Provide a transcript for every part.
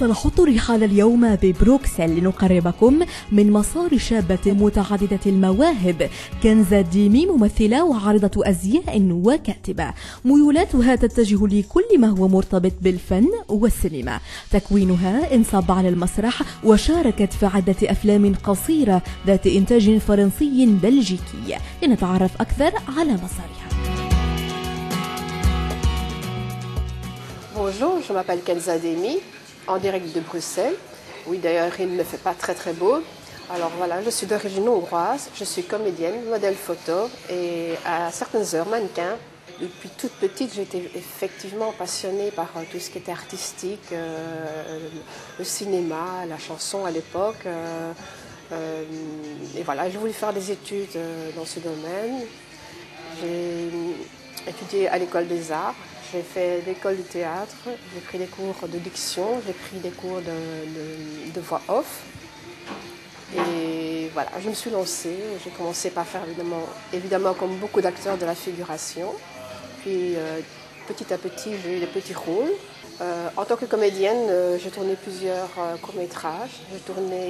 سنحط الرحال اليوم ببروكسل لنقربكم من مسار شابة متعددة المواهب كنزة ديمي، ممثلة وعارضة أزياء وكاتبة. ميولاتها تتجه لكل ما هو مرتبط بالفن والسينما. تكوينها انصب على المسرح وشاركت في عدة أفلام قصيرة ذات إنتاج فرنسي بلجيكي. لنتعرف أكثر على مسارها. Bonjour, je m'appelle Kenza Demi, en direct de Bruxelles. Oui, d'ailleurs, il ne fait pas très très beau. Alors voilà, je suis d'origine hongroise, je suis comédienne, modèle photo et à certaines heures mannequin. Depuis toute petite, j'étais effectivement passionnée par tout ce qui était artistique, le cinéma, la chanson à l'époque. Et voilà, j'ai voulu faire des études dans ce domaine. J'ai étudié à l'école des arts. J'ai fait l'école de théâtre, j'ai pris des cours de diction, j'ai pris des cours de voix off. Et voilà, je me suis lancée. J'ai commencé par faire évidemment comme beaucoup d'acteurs de la figuration. Puis petit à petit, j'ai eu des petits rôles. En tant que comédienne, j'ai tourné plusieurs courts-métrages. J'ai tourné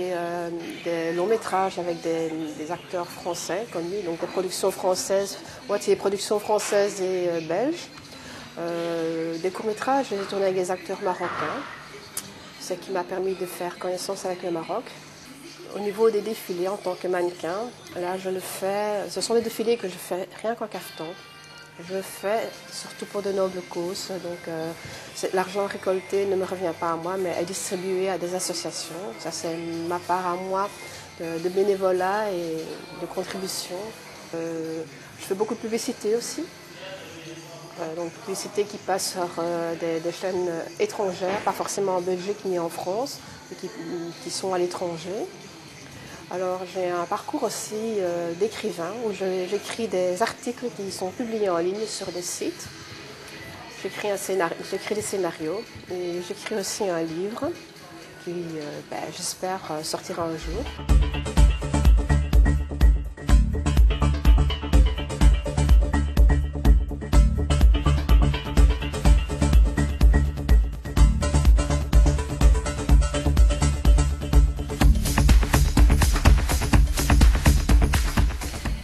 des longs-métrages avec des acteurs français connus, donc des productions françaises, moitié productions françaises et belges. Des courts-métrages, j'ai tourné avec des acteurs marocains, ce qui m'a permis de faire connaissance avec le Maroc. Au niveau des défilés en tant que mannequin, là je le fais, ce sont des défilés que je fais rien qu'en caftan. Je le fais surtout pour de nobles causes, donc l'argent récolté ne me revient pas à moi, mais est distribué à des associations. Ça c'est ma part à moi de bénévolat et de contribution. Je fais beaucoup de publicité aussi. Donc publicité qui passe sur des chaînes étrangères, pas forcément en Belgique ni en France, mais qui sont à l'étranger. Alors j'ai un parcours aussi d'écrivain où j'écris des articles qui sont publiés en ligne sur des sites. J'écris des scénarios et j'écris aussi un livre qui j'espère sortira un jour.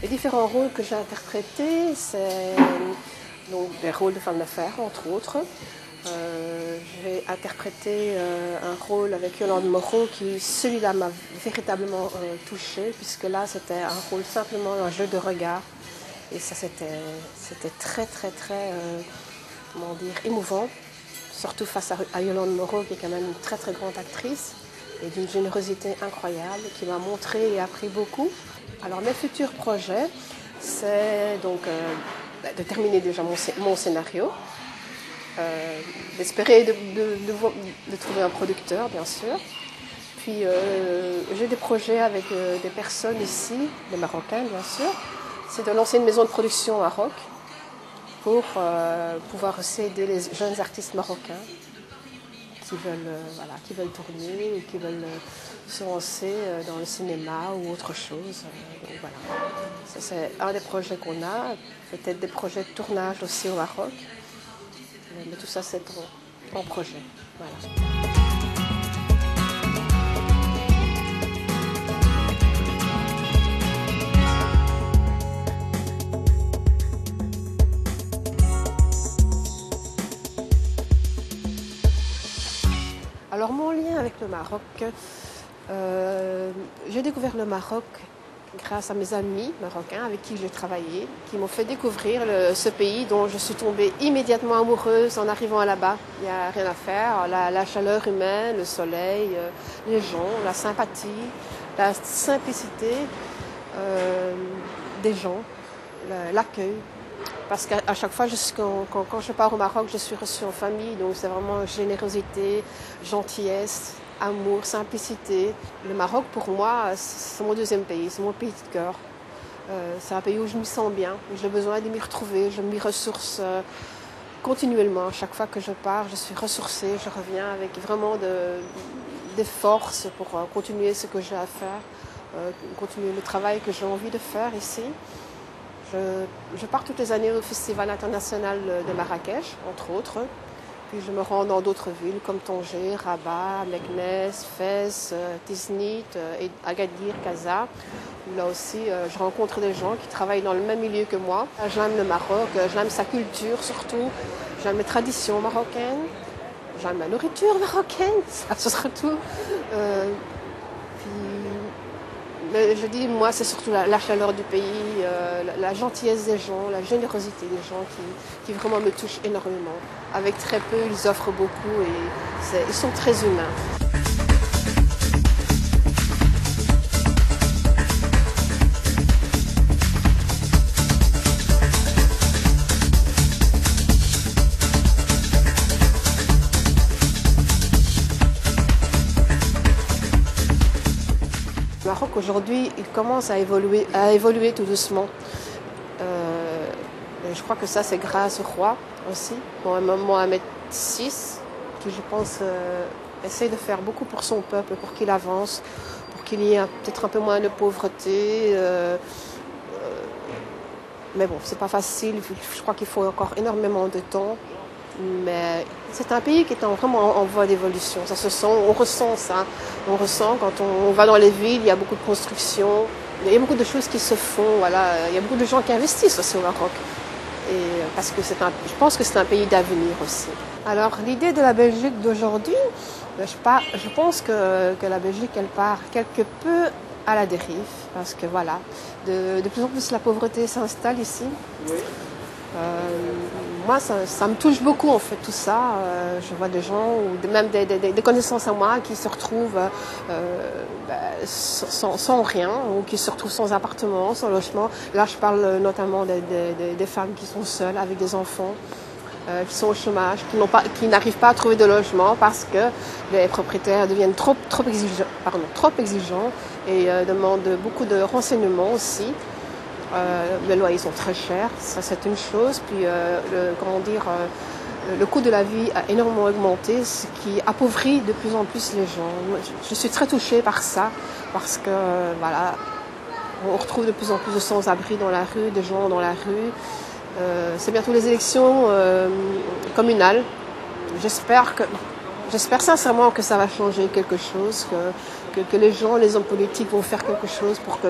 Les différents rôles que j'ai interprétés, c'est donc des rôles de femme d'affaires, entre autres. J'ai interprété un rôle avec Yolande Moreau qui, celui-là, m'a véritablement touchée, puisque là, c'était un rôle simplement un jeu de regard. Et ça, c'était très, très, très, comment dire, émouvant, surtout face à Yolande Moreau, qui est quand même une très, très grande actrice et d'une générosité incroyable, qui m'a montré et appris beaucoup. Alors mes futurs projets, c'est donc de terminer déjà mon scénario, d'espérer de trouver un producteur bien sûr. Puis j'ai des projets avec des personnes ici, des Marocains bien sûr. C'est de lancer une maison de production au Maroc pour pouvoir aussi aider les jeunes artistes marocains qui veulent tourner ou qui veulent se lancer dans le cinéma ou autre chose. Donc voilà. Ça, c'est un des projets qu'on a, peut-être des projets de tournage aussi au Maroc. Mais tout ça, c'est en projet. Voilà. Alors mon lien avec le Maroc, j'ai découvert le Maroc grâce à mes amis marocains avec qui j'ai travaillé, qui m'ont fait découvrir ce pays dont je suis tombée immédiatement amoureuse en arrivant là-bas. Il n'y a rien à faire, la chaleur humaine, le soleil, les gens, la sympathie, la simplicité des gens, l'accueil. Parce qu'à chaque fois, quand je pars au Maroc, je suis reçue en famille, donc c'est vraiment générosité, gentillesse, amour, simplicité. Le Maroc, pour moi, c'est mon deuxième pays, c'est mon pays de cœur. C'est un pays où je me sens bien, où j'ai besoin de m'y retrouver, je m'y ressource continuellement. Chaque fois que je pars, je suis ressourcée, je reviens avec vraiment des forces pour continuer ce que j'ai à faire, continuer le travail que j'ai envie de faire ici. Je pars toutes les années au Festival international de Marrakech, entre autres. Puis je me rends dans d'autres villes comme Tanger, Rabat, Meknès, Fès, Tiznit, et Agadir, Casa. Là aussi, je rencontre des gens qui travaillent dans le même milieu que moi. J'aime le Maroc, j'aime sa culture surtout, j'aime les traditions marocaines, j'aime la nourriture marocaine, ça surtout. Mais je dis, moi, c'est surtout la chaleur du pays, la gentillesse des gens, la générosité des gens qui vraiment me touchent énormément. Avec très peu, ils offrent beaucoup et ils sont très humains. Le Maroc aujourd'hui, il commence à évoluer tout doucement. Je crois que ça c'est grâce au roi aussi, Mohamed VI, qui je pense essaie de faire beaucoup pour son peuple, pour qu'il avance, pour qu'il y ait peut-être un peu moins de pauvreté. Mais bon, c'est pas facile, je crois qu'il faut encore énormément de temps. Mais c'est un pays qui est vraiment en voie d'évolution, ça se sent, on ressent ça. On ressent quand on va dans les villes, il y a beaucoup de constructions, il y a beaucoup de choses qui se font, voilà. Il y a beaucoup de gens qui investissent aussi au Maroc. Et parce que je pense que c'est un pays d'avenir aussi. Alors l'idée de la Belgique d'aujourd'hui, je pense que la Belgique elle part quelque peu à la dérive, parce que voilà, de plus en plus la pauvreté s'installe ici. Oui. Moi, ça me touche beaucoup en fait tout ça. Je vois des gens, ou même des connaissances à moi qui se retrouvent sans rien, ou qui se retrouvent sans appartement, sans logement. Là, je parle notamment des femmes qui sont seules avec des enfants, qui sont au chômage, qui n'arrivent pas à trouver de logement parce que les propriétaires deviennent trop exigeants et demandent beaucoup de renseignements aussi. Les loyers sont très chers, ça c'est une chose. Puis le coût de la vie a énormément augmenté, ce qui appauvrit de plus en plus les gens. Je suis très touchée par ça, parce que voilà, on retrouve de plus en plus de sans-abri dans la rue, des gens dans la rue. C'est bientôt les élections communales. J'espère sincèrement que ça va changer quelque chose, que les gens, les hommes politiques vont faire quelque chose pour que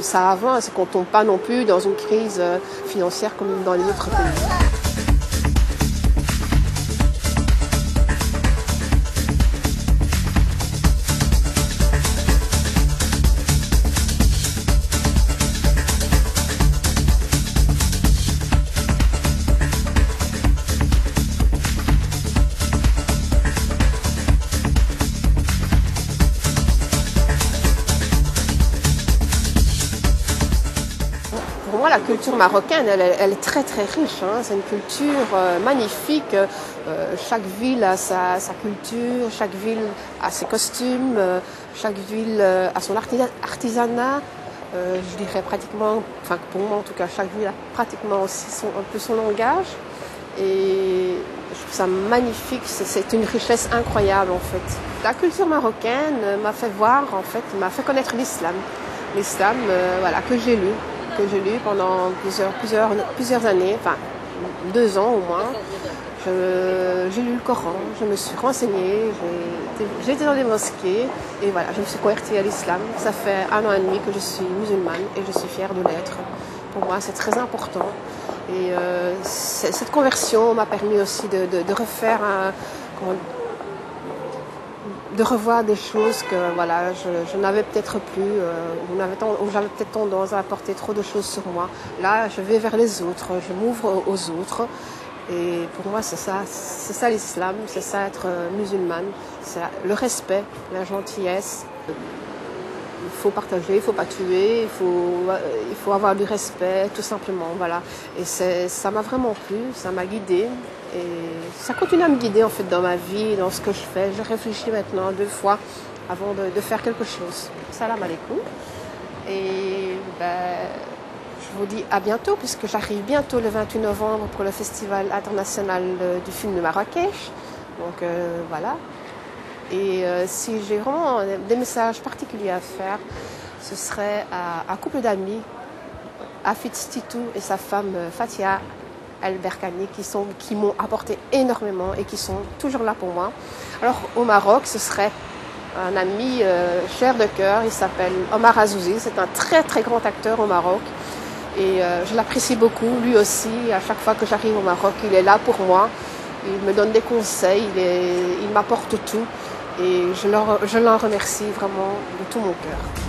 ça avance et qu'on ne tombe pas non plus dans une crise financière comme dans les autres pays. Pour moi, la culture marocaine, elle est très très riche. Hein. C'est une culture magnifique. Chaque ville a sa culture, chaque ville a ses costumes, chaque ville a son artisanat. Je dirais pratiquement, enfin pour moi en tout cas, chaque ville a pratiquement aussi un peu son langage. Et je trouve ça magnifique, c'est une richesse incroyable en fait. La culture marocaine m'a fait voir, en fait, m'a fait connaître l'islam. L'islam, voilà, que j'ai lu pendant plusieurs années, enfin 2 ans au moins. J'ai lu le Coran, je me suis renseignée, j'ai été dans des mosquées et voilà, je me suis convertie à l'islam. Ça fait 1 an et demi que je suis musulmane et je suis fière de l'être. Pour moi, c'est très important. Et cette conversion m'a permis aussi de refaire de revoir des choses que voilà, je n'avais peut-être plus, ou j'avais peut-être tendance à apporter trop de choses sur moi. Là, je vais vers les autres, je m'ouvre aux autres. Et pour moi, c'est ça l'islam, c'est ça être musulmane, c'est le respect, la gentillesse. Il faut partager, il ne faut pas tuer, il faut avoir du respect, tout simplement, voilà. Et ça m'a vraiment plu, ça m'a guidée. Et ça continue à me guider en fait dans ma vie, dans ce que je fais. Je réfléchis maintenant 2 fois avant de faire quelque chose. Salam alaikum. Et je vous dis à bientôt, puisque j'arrive bientôt le 28 novembre pour le Festival international du film de Marrakech. Donc voilà. Et si j'ai vraiment des messages particuliers à faire, ce serait à un couple d'amis, Afid Titou et sa femme Fatia Albert Canet, qui m'ont apporté énormément et qui sont toujours là pour moi. Alors au Maroc, ce serait un ami cher de cœur, il s'appelle Omar Azouzi, c'est un très très grand acteur au Maroc. Et je l'apprécie beaucoup, lui aussi, à chaque fois que j'arrive au Maroc, il est là pour moi, il me donne des conseils, il m'apporte tout et je l'en remercie vraiment de tout mon cœur.